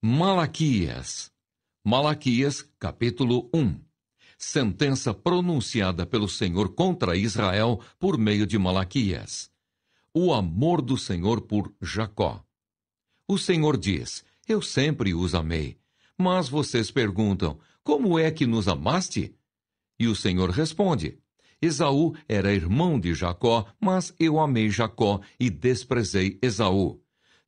Malaquias. Malaquias, capítulo 1. Sentença pronunciada pelo Senhor contra Israel por meio de Malaquias. O amor do Senhor por Jacó. O Senhor diz: eu sempre os amei. Mas vocês perguntam: como é que nos amaste? E o Senhor responde: Esaú era irmão de Jacó, mas eu amei Jacó e desprezei Esaú.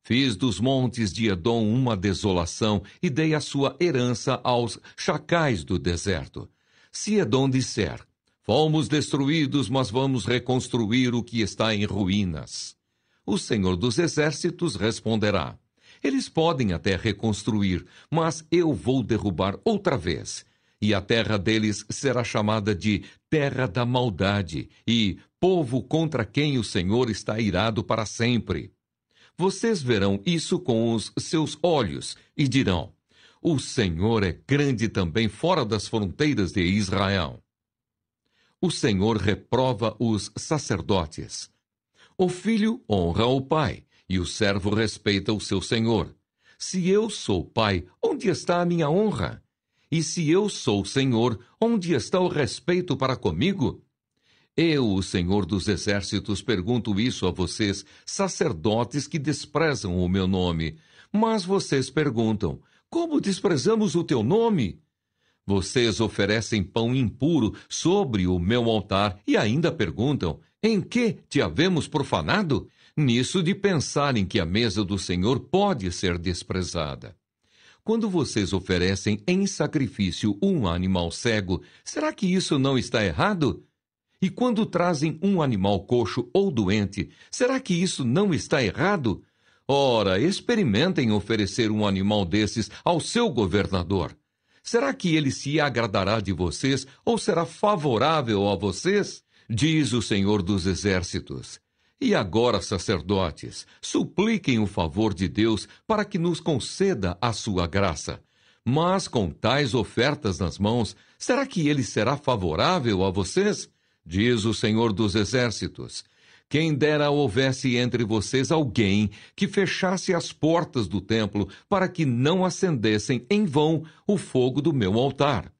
Fiz dos montes de Edom uma desolação e dei a sua herança aos chacais do deserto. Se Edom disser: fomos destruídos, mas vamos reconstruir o que está em ruínas, o Senhor dos Exércitos responderá: eles podem até reconstruir, mas eu vou derrubar outra vez. E a terra deles será chamada de terra da maldade e povo contra quem o Senhor está irado para sempre. Vocês verão isso com os seus olhos e dirão: o Senhor é grande também fora das fronteiras de Israel. O Senhor reprova os sacerdotes. O filho honra o pai, e o servo respeita o seu senhor. Se eu sou pai, onde está a minha honra? E se eu sou senhor, onde está o respeito para comigo? Eu, o Senhor dos Exércitos, pergunto isso a vocês, sacerdotes que desprezam o meu nome. Mas vocês perguntam: como desprezamos o teu nome? Vocês oferecem pão impuro sobre o meu altar e ainda perguntam: em que te havemos profanado? Nisso de pensarem que a mesa do Senhor pode ser desprezada. Quando vocês oferecem em sacrifício um animal cego, será que isso não está errado? E quando trazem um animal coxo ou doente, será que isso não está errado? Ora, experimentem oferecer um animal desses ao seu governador. Será que ele se agradará de vocês ou será favorável a vocês? Diz o Senhor dos Exércitos. E agora, sacerdotes, supliquem o favor de Deus para que nos conceda a sua graça. Mas com tais ofertas nas mãos, será que ele será favorável a vocês? Diz o Senhor dos Exércitos. Quem dera houvesse entre vocês alguém que fechasse as portas do templo para que não acendessem em vão o fogo do meu altar.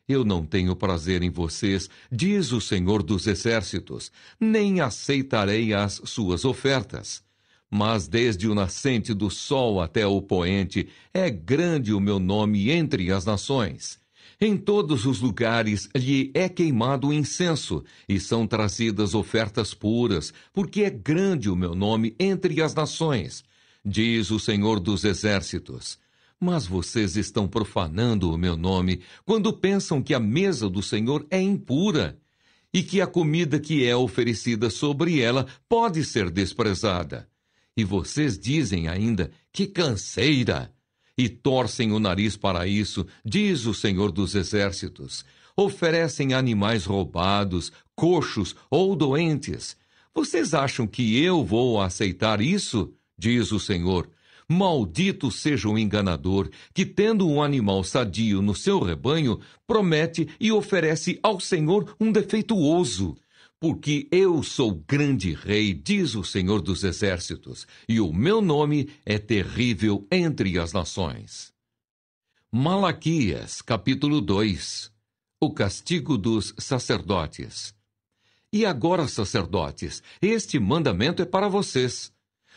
Eu não tenho prazer em vocês, diz o Senhor dos Exércitos, nem aceitarei as suas ofertas. Mas desde o nascente do sol até o poente, é grande o meu nome entre as nações. Em todos os lugares lhe é queimado incenso, e são trazidas ofertas puras, porque é grande o meu nome entre as nações, diz o Senhor dos Exércitos. Mas vocês estão profanando o meu nome quando pensam que a mesa do Senhor é impura e que a comida que é oferecida sobre ela pode ser desprezada. E vocês dizem ainda: que canseira! E torcem o nariz para isso, diz o Senhor dos Exércitos. Oferecem animais roubados, coxos ou doentes. Vocês acham que eu vou aceitar isso? Diz o Senhor. Maldito seja o enganador, que tendo um animal sadio no seu rebanho, promete e oferece ao Senhor um defeituoso. Porque eu sou grande rei, diz o Senhor dos Exércitos, e o meu nome é terrível entre as nações. Malaquias, capítulo 2. O castigo dos sacerdotes. E agora, sacerdotes, este mandamento é para vocês.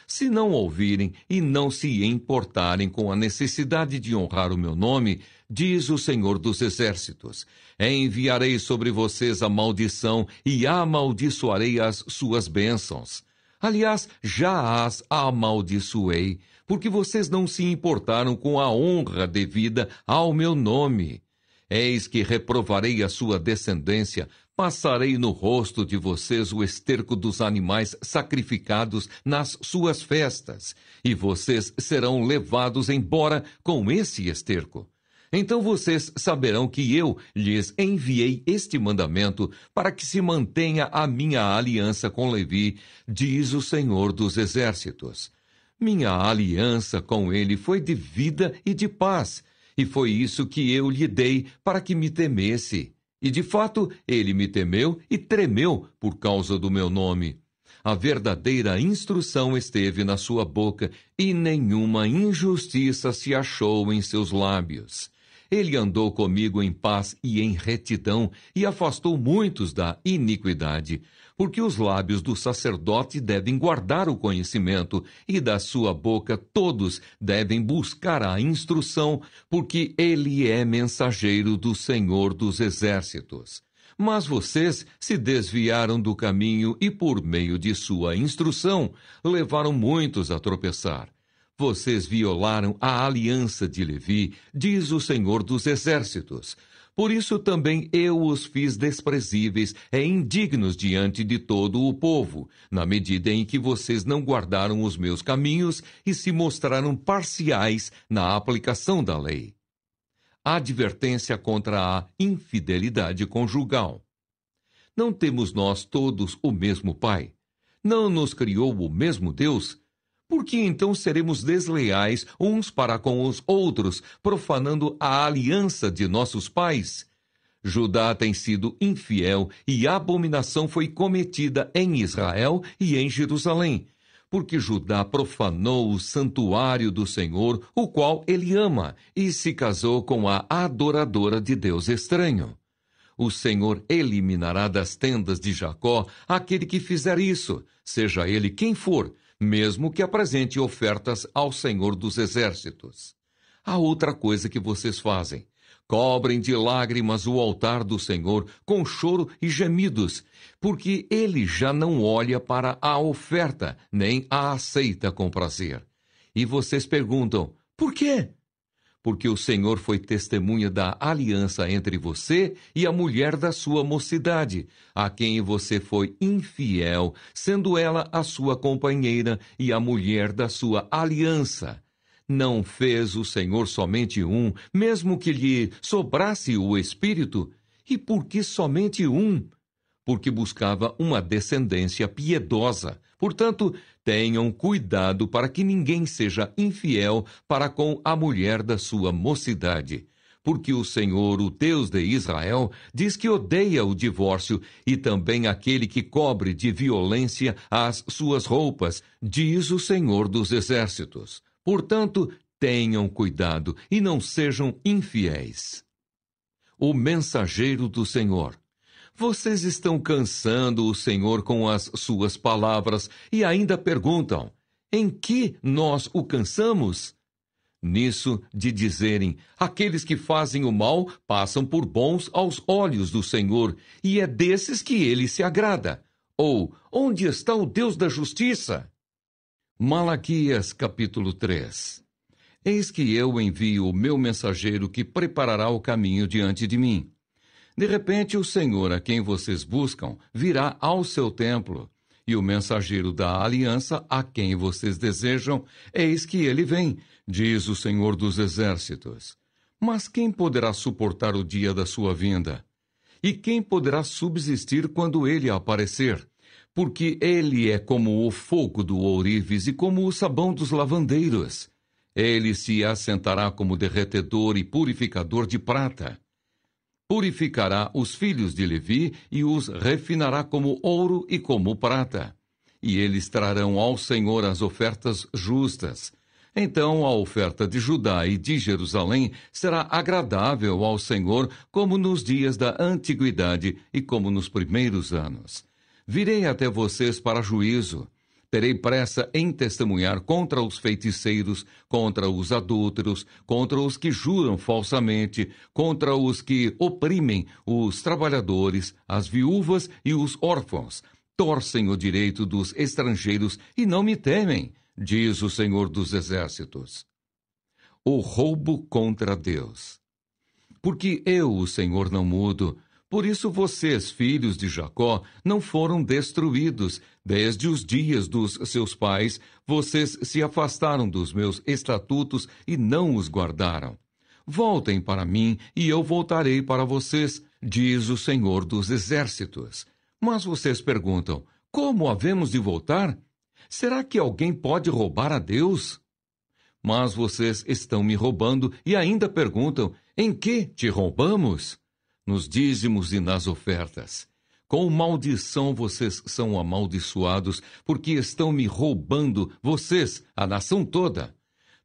Se não ouvirem e não se importarem com a necessidade de honrar o meu nome, diz o Senhor dos Exércitos, enviarei sobre vocês a maldição e amaldiçoarei as suas bênçãos. Aliás, já as amaldiçoei, porque vocês não se importaram com a honra devida ao meu nome. Eis que reprovarei a sua descendência, passarei no rosto de vocês o esterco dos animais sacrificados nas suas festas, e vocês serão levados embora com esse esterco. Então vocês saberão que eu lhes enviei este mandamento para que se mantenha a minha aliança com Levi, diz o Senhor dos Exércitos. Minha aliança com ele foi de vida e de paz, e foi isso que eu lhe dei para que me temesse. E de fato, ele me temeu e tremeu por causa do meu nome. a verdadeira instrução esteve na sua boca, e nenhuma injustiça se achou em seus lábios. Ele andou comigo em paz e em retidão, e afastou muitos da iniquidade, porque os lábios do sacerdote devem guardar o conhecimento, e da sua boca todos devem buscar a instrução, porque ele é mensageiro do Senhor dos Exércitos. Mas vocês se desviaram do caminho e, por meio de sua instrução, levaram muitos a tropeçar. Vocês violaram a aliança de Levi, diz o Senhor dos Exércitos. Por isso também eu os fiz desprezíveis e indignos diante de todo o povo, na medida em que vocês não guardaram os meus caminhos e se mostraram parciais na aplicação da lei. Advertência contra a infidelidade conjugal. Não temos nós todos o mesmo Pai? Não nos criou o mesmo Deus? Por que então seremos desleais uns para com os outros, profanando a aliança de nossos pais? Judá tem sido infiel e abominação foi cometida em Israel e em Jerusalém, porque Judá profanou o santuário do Senhor, o qual ele ama, e se casou com a adoradora de Deus estranho. O Senhor eliminará das tendas de Jacó aquele que fizer isso, seja ele quem for, mesmo que apresente ofertas ao Senhor dos Exércitos. Há outra coisa que vocês fazem. Cobrem de lágrimas o altar do Senhor com choro e gemidos, porque ele já não olha para a oferta, nem a aceita com prazer. E vocês perguntam, por quê? Porque o Senhor foi testemunha da aliança entre você e a mulher da sua mocidade, a quem você foi infiel, sendo ela a sua companheira e a mulher da sua aliança. Não fez o Senhor somente um, mesmo que lhe sobrasse o espírito? E por que somente um? Porque buscava uma descendência piedosa. Portanto, tenham cuidado para que ninguém seja infiel para com a mulher da sua mocidade. Porque o Senhor, o Deus de Israel, diz que odeia o divórcio e também aquele que cobre de violência as suas roupas, diz o Senhor dos Exércitos. Portanto, tenham cuidado e não sejam infiéis. O mensageiro do Senhor. Vocês estão cansando o Senhor com as suas palavras e ainda perguntam, em que nós o cansamos? Nisso de dizerem, aqueles que fazem o mal passam por bons aos olhos do Senhor, e é desses que ele se agrada. Ou, onde está o Deus da justiça? Malaquias, capítulo 3. Eis que eu envio o meu mensageiro que preparará o caminho diante de mim. De repente, o Senhor, a quem vocês buscam, virá ao seu templo, e o mensageiro da aliança, a quem vocês desejam, eis que ele vem, diz o Senhor dos Exércitos. Mas quem poderá suportar o dia da sua vinda? E quem poderá subsistir quando ele aparecer? Porque ele é como o fogo do ourives e como o sabão dos lavandeiros. Ele se assentará como derretedor e purificador de prata. Purificará os filhos de Levi e os refinará como ouro e como prata. E eles trarão ao Senhor as ofertas justas. Então a oferta de Judá e de Jerusalém será agradável ao Senhor, como nos dias da antiguidade e como nos primeiros anos. Virei até vocês para juízo. Terei pressa em testemunhar contra os feiticeiros, contra os adúlteros, contra os que juram falsamente, contra os que oprimem os trabalhadores, as viúvas e os órfãos. Torcem o direito dos estrangeiros e não me temem, diz o Senhor dos Exércitos. O roubo contra Deus. Porque eu, o Senhor, não mudo. Por isso vocês, filhos de Jacó, não foram destruídos. Desde os dias dos seus pais, vocês se afastaram dos meus estatutos e não os guardaram. Voltem para mim, e eu voltarei para vocês, diz o Senhor dos Exércitos. Mas vocês perguntam, como havemos de voltar? Será que alguém pode roubar a Deus? Mas vocês estão me roubando e ainda perguntam, em que te roubamos? Nos dízimos e nas ofertas. Com maldição vocês são amaldiçoados, porque estão me roubando, vocês, a nação toda.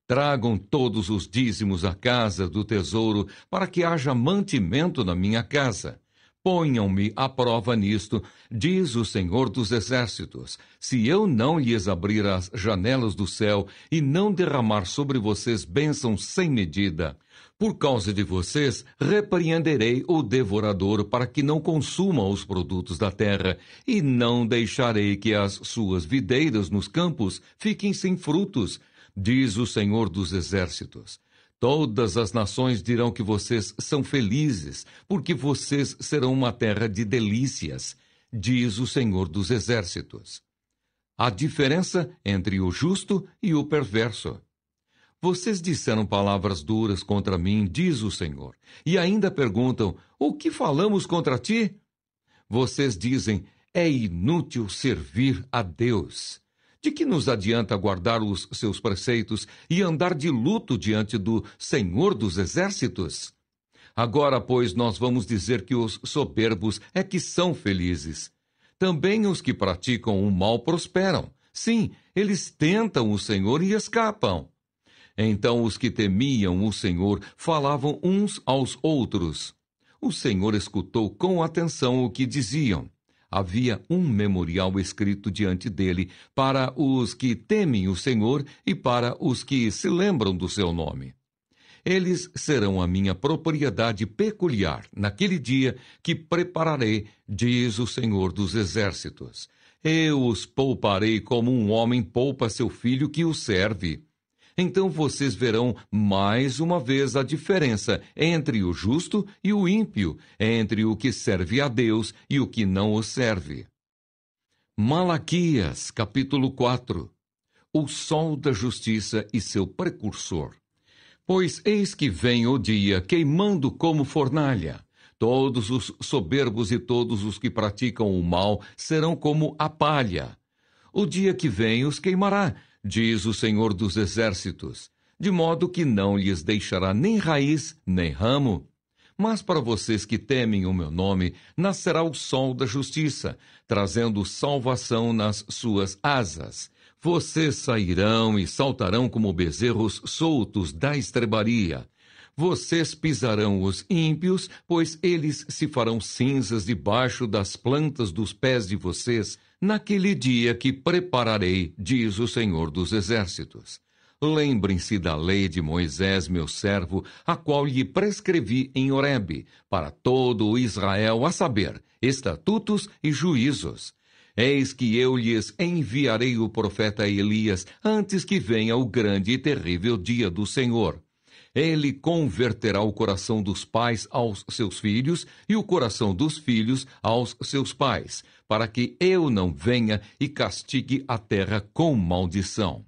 Tragam todos os dízimos à casa do tesouro, para que haja mantimento na minha casa. Ponham-me à prova nisto, diz o Senhor dos Exércitos, se eu não lhes abrir as janelas do céu e não derramar sobre vocês bênçãos sem medida. Por causa de vocês, repreenderei o devorador para que não consuma os produtos da terra, e não deixarei que as suas videiras nos campos fiquem sem frutos, diz o Senhor dos Exércitos. Todas as nações dirão que vocês são felizes, porque vocês serão uma terra de delícias, diz o Senhor dos Exércitos. A diferença entre o justo e o perverso. Vocês disseram palavras duras contra mim, diz o Senhor, e ainda perguntam, o que falamos contra ti? Vocês dizem, é inútil servir a Deus. De que nos adianta guardar os seus preceitos e andar de luto diante do Senhor dos Exércitos? Agora, pois, nós vamos dizer que os soberbos é que são felizes. Também os que praticam o mal prosperam. Sim, eles tentam o Senhor e escapam. Então os que temiam o Senhor falavam uns aos outros. O Senhor escutou com atenção o que diziam. Havia um memorial escrito diante dele para os que temem o Senhor e para os que se lembram do seu nome. Eles serão a minha propriedade peculiar naquele dia que prepararei, diz o Senhor dos Exércitos. Eu os pouparei como um homem poupa seu filho que o serve. Então vocês verão mais uma vez a diferença entre o justo e o ímpio, entre o que serve a Deus e o que não o serve. Malaquias, capítulo 4. O sol da justiça e seu precursor. Pois eis que vem o dia queimando como fornalha. Todos os soberbos e todos os que praticam o mal serão como a palha. O dia que vem os queimará, diz o Senhor dos Exércitos, de modo que não lhes deixará nem raiz, nem ramo. Mas para vocês que temem o meu nome, nascerá o sol da justiça, trazendo salvação nas suas asas. Vocês sairão e saltarão como bezerros soltos da estrebaria. Vocês pisarão os ímpios, pois eles se farão cinzas debaixo das plantas dos pés de vocês, naquele dia que prepararei, diz o Senhor dos Exércitos. Lembrem-se da lei de Moisés, meu servo, a qual lhe prescrevi em Horebe, para todo o Israel, a saber, estatutos e juízos. Eis que eu lhes enviarei o profeta Elias, antes que venha o grande e terrível dia do Senhor. Ele converterá o coração dos pais aos seus filhos e o coração dos filhos aos seus pais, para que eu não venha e castigue a terra com maldição.